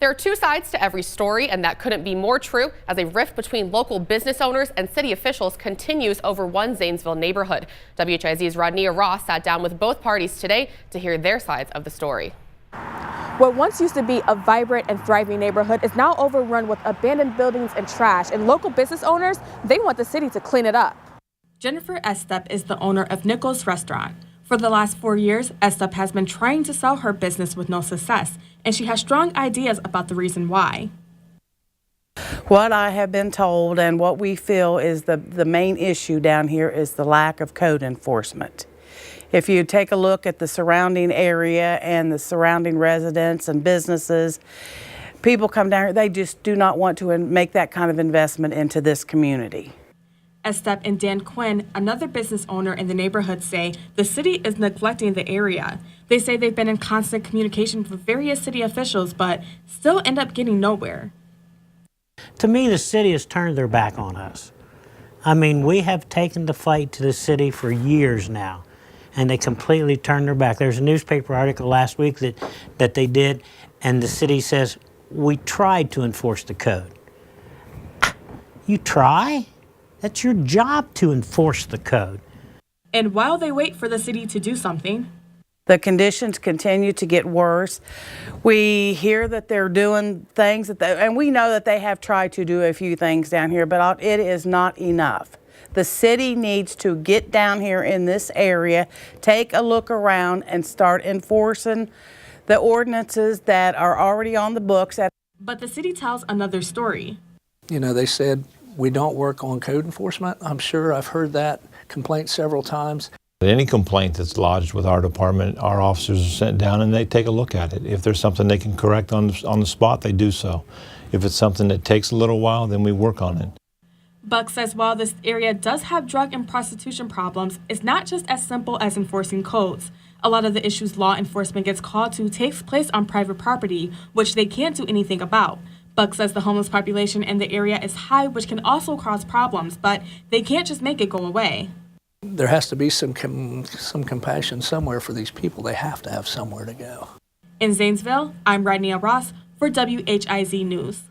There are two sides to every story, and that couldn't be more true as a rift between local business owners and city officials continues over one Zanesville neighborhood. WHIZ's Rodnea Ross sat down with both parties today to hear their sides of the story. What once used to be a vibrant and thriving neighborhood is now overrun with abandoned buildings and trash, and local business owners, they want the city to clean it up. Jennifer Estep is the owner of Nichols Restaurant. For the last 4 years, Estep has been trying to sell her business with no success, and she has strong ideas about the reason why. What I have been told and what we feel is the main issue down here is the lack of code enforcement. If you take a look at the surrounding area and the surrounding residents and businesses, people come down here, they just do not want to make that kind of investment into this community. Estep and Dan Quinn, another business owner in the neighborhood, say the city is neglecting the area. They say they've been in constant communication with various city officials, but still end up getting nowhere. To me, the city has turned their back on us. I mean, we have taken the fight to the city for years now, and they completely turned their back. There's a newspaper article last week that they did, and the city says, we tried to enforce the code. You try? That's your job to enforce the code. And while they wait for the city to do something, the conditions continue to get worse. We hear that they're doing things, and we know that they have tried to do a few things down here, but it is not enough. The city needs to get down here in this area, take a look around, and start enforcing the ordinances that are already on the books. But the city tells another story. You know, they said, we don't work on code enforcement. I'm sure I've heard that complaint several times. Any complaint that's lodged with our department, our officers are sent down and they take a look at it. If there's something they can correct on the spot, they do so. If it's something that takes a little while, then we work on it. Buck says while this area does have drug and prostitution problems, it's not just as simple as enforcing codes. A lot of the issues law enforcement gets called to takes place on private property, which they can't do anything about. Buck says the homeless population in the area is high, which can also cause problems, but they can't just make it go away. There has to be some compassion somewhere for these people. They have to have somewhere to go. In Zanesville, I'm Rodnea Ross for WHIZ News.